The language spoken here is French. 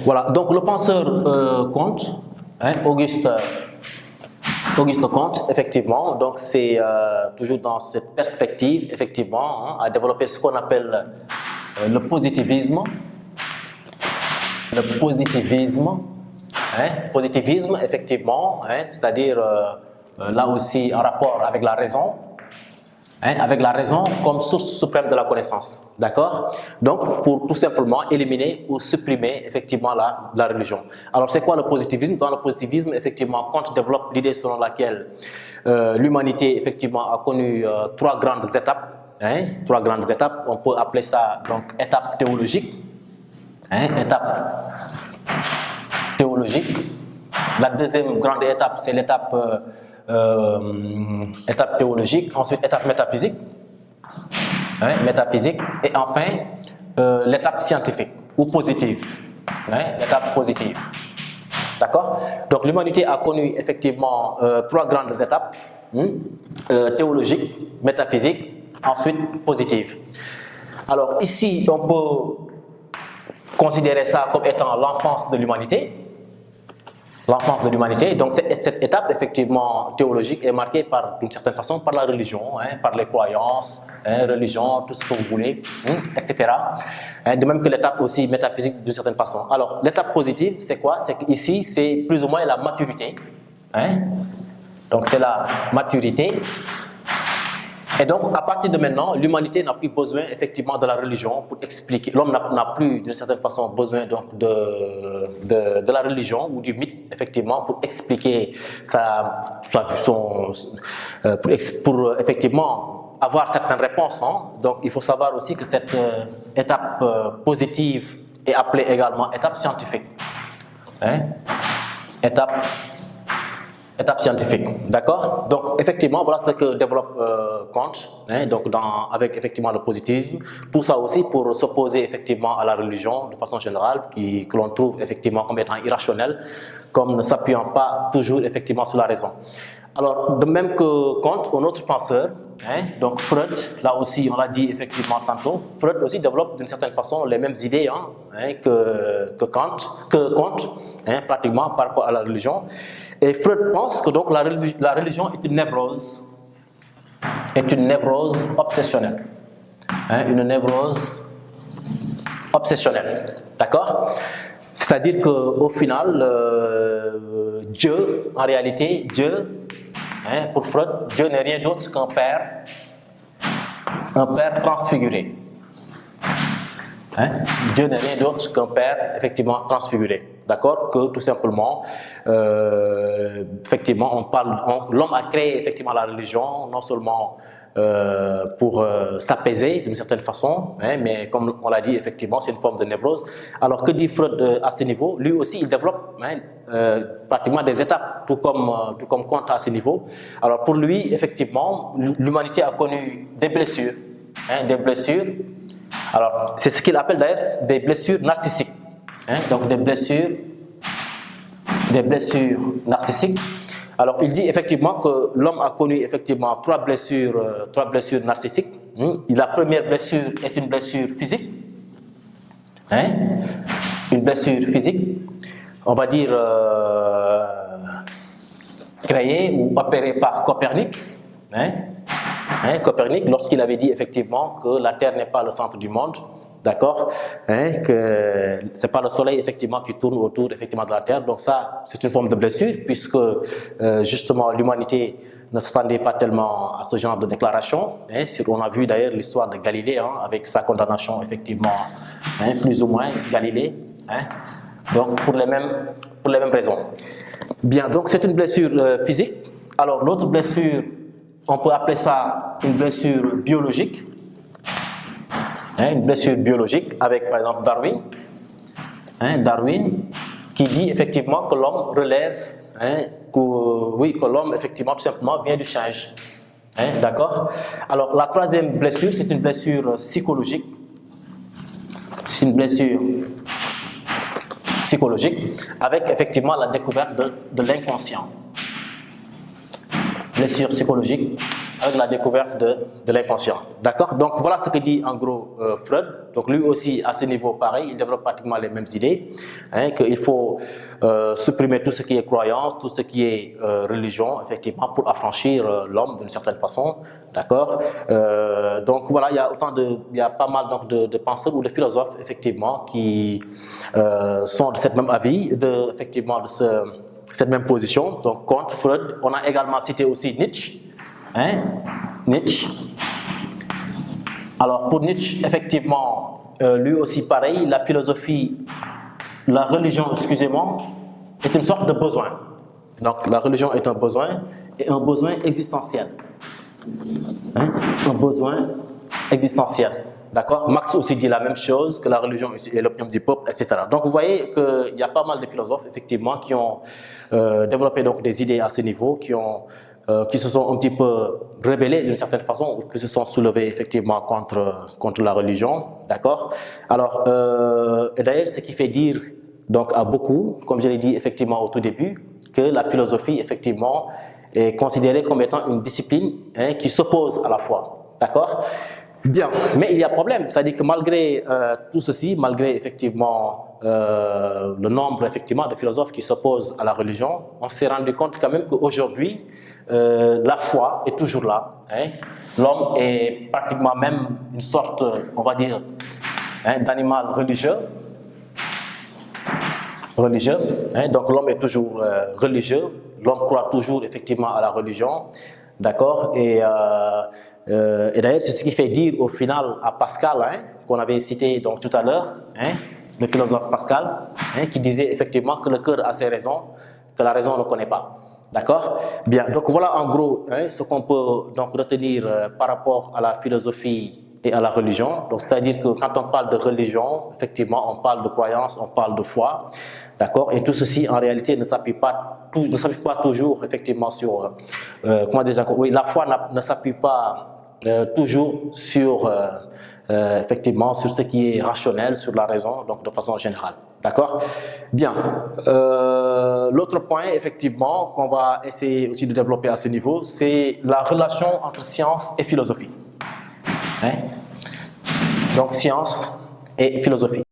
Voilà, donc le penseur Comte, Auguste Comte, effectivement, donc c'est toujours dans cette perspective, effectivement, à développer ce qu'on appelle le positivisme. Le positivisme, effectivement, c'est-à-dire là aussi en rapport avec la raison, avec la raison comme source suprême de la connaissance, d'accord? Donc, pour tout simplement éliminer ou supprimer effectivement la religion. Alors, c'est quoi le positivisme? Dans le positivisme, effectivement, Comte développe l'idée selon laquelle l'humanité, effectivement, a connu trois grandes étapes. Trois grandes étapes, on peut appeler ça donc étape théologique. Étape théologique. La deuxième grande étape, c'est l'étape étape théologique, ensuite étape métaphysique, métaphysique, et enfin l'étape scientifique ou positive, l'étape positive. D'accord? Donc l'humanité a connu effectivement trois grandes étapes, théologique, métaphysique, ensuite positive. Alors ici, on peut considérer ça comme étant l'enfance de l'humanité. L'enfance de l'humanité. Donc cette étape effectivement théologique est marquée par, d'une certaine façon, par la religion, par les croyances, religion, tout ce que vous voulez, etc. De même que l'étape aussi métaphysique d'une certaine façon. Alors l'étape positive, c'est quoi? C'est qu'ici, c'est plus ou moins la maturité. Donc c'est la maturité. Et donc, à partir de maintenant, l'humanité n'a plus besoin effectivement de la religion pour expliquer. L'homme n'a plus, d'une certaine façon, besoin donc de la religion ou du mythe, effectivement, pour expliquer pour effectivement avoir certaines réponses. Donc, il faut savoir aussi que cette étape positive est appelée également étape scientifique. Étape scientifique, d'accord? Donc effectivement, voilà ce que développe Comte, donc avec effectivement le positivisme. Tout ça aussi pour s'opposer effectivement à la religion de façon générale, que l'on trouve effectivement comme étant irrationnelle, comme ne s'appuyant pas toujours effectivement sur la raison. Alors de même que Comte, un autre penseur, donc Freud, là aussi on l'a dit effectivement tantôt, Freud aussi développe d'une certaine façon les mêmes idées que Comte, pratiquement par rapport à la religion. Et Freud pense que donc la religion est une névrose obsessionnelle. Une névrose obsessionnelle. D'accord? C'est-à-dire qu'au final, Dieu, en réalité, Dieu, pour Freud, Dieu n'est rien d'autre qu'un père transfiguré. Dieu n'est rien d'autre qu'un père effectivement transfiguré. D'accord? Que tout simplement, effectivement, l'homme a créé effectivement la religion, non seulement pour s'apaiser d'une certaine façon, mais comme on l'a dit, effectivement, c'est une forme de névrose. Alors que dit Freud à ce niveau? Lui aussi, il développe pratiquement des étapes, tout comme Comte à ce niveau. Alors pour lui, effectivement, l'humanité a connu des blessures, des blessures. Alors, c'est ce qu'il appelle d'ailleurs des blessures narcissiques. Donc des blessures narcissiques. Alors il dit effectivement que l'homme a connu effectivement trois blessures narcissiques. La première blessure est une blessure physique. Une blessure physique, on va dire créée ou opérée par Copernic. Copernic, lorsqu'il avait dit effectivement que la Terre n'est pas le centre du monde, d'accord, que c'est pas le Soleil effectivement qui tourne autour effectivement de la Terre. Donc ça, c'est une forme de blessure puisque justement l'humanité ne s'attendait pas tellement à ce genre de déclaration. On a vu d'ailleurs l'histoire de Galilée avec sa condamnation effectivement, plus ou moins Galilée. Donc pour les mêmes raisons. Bien, donc c'est une blessure physique. Alors l'autre blessure, on peut appeler ça une blessure biologique. Une blessure biologique avec par exemple Darwin. Darwin qui dit effectivement que l'homme relève, que l'homme effectivement tout simplement vient du singe. D'accord? Alors la troisième blessure, c'est une blessure psychologique. C'est une blessure psychologique avec effectivement la découverte de l'inconscient. Blessure psychologique avec la découverte de l'inconscient. D'accord? Donc voilà ce que dit en gros Freud. Donc lui aussi, à ce niveau, pareil, il développe pratiquement les mêmes idées, hein, qu'il faut supprimer tout ce qui est croyance, tout ce qui est religion, effectivement, pour affranchir l'homme d'une certaine façon. D'accord? Donc voilà, il y a pas mal donc, de penseurs ou de philosophes, effectivement, qui sont de cette même avis, effectivement, de cette même position. Donc contre Freud, on a également cité aussi Nietzsche. Hein? Nietzsche. Alors pour Nietzsche, effectivement, lui aussi pareil, la religion, excusez-moi, est une sorte de besoin. Donc la religion est un besoin, et un besoin existentiel. Hein? Un besoin existentiel. D'accord? Marx aussi dit la même chose, que la religion est l'opium du peuple, etc. Donc vous voyez qu'il y a pas mal de philosophes, effectivement, qui ont développé donc, des idées à ce niveau, qui se sont un petit peu rebellés d'une certaine façon, ou qui se sont soulevés effectivement contre la religion. D'accord? Alors, et d'ailleurs, ce qui fait dire donc, à beaucoup, comme je l'ai dit effectivement au tout début, que la philosophie, effectivement, est considérée comme étant une discipline hein, qui s'oppose à la foi. D'accord? Bien, mais il y a problème, c'est-à-dire que malgré tout ceci, malgré effectivement le nombre effectivement de philosophes qui s'opposent à la religion, on s'est rendu compte quand même qu'aujourd'hui, la foi est toujours là. Hein. L'homme est pratiquement même une sorte, on va dire, hein, d'animal religieux. Hein. Donc l'homme est toujours religieux, l'homme croit toujours effectivement à la religion, d'accord, et d'ailleurs, c'est ce qui fait dire au final à Pascal, hein, qu'on avait cité donc, tout à l'heure, hein, le philosophe Pascal, hein, qui disait effectivement que le cœur a ses raisons, que la raison ne connaît pas. D'accord? Bien, donc voilà en gros hein, ce qu'on peut donc, retenir par rapport à la philosophie et à la religion. Donc, c'est-à-dire que quand on parle de religion, effectivement, on parle de croyance, on parle de foi. D'accord? Et tout ceci, en réalité, ne s'appuie pas toujours, effectivement, sur... comment déjà... Oui, la foi ne s'appuie pas toujours sur, effectivement, sur ce qui est rationnel, sur la raison, donc de façon générale. D'accord? Bien. L'autre point, effectivement, qu'on va essayer aussi de développer à ce niveau, c'est la relation entre science et philosophie. Hein? Donc, science et philosophie.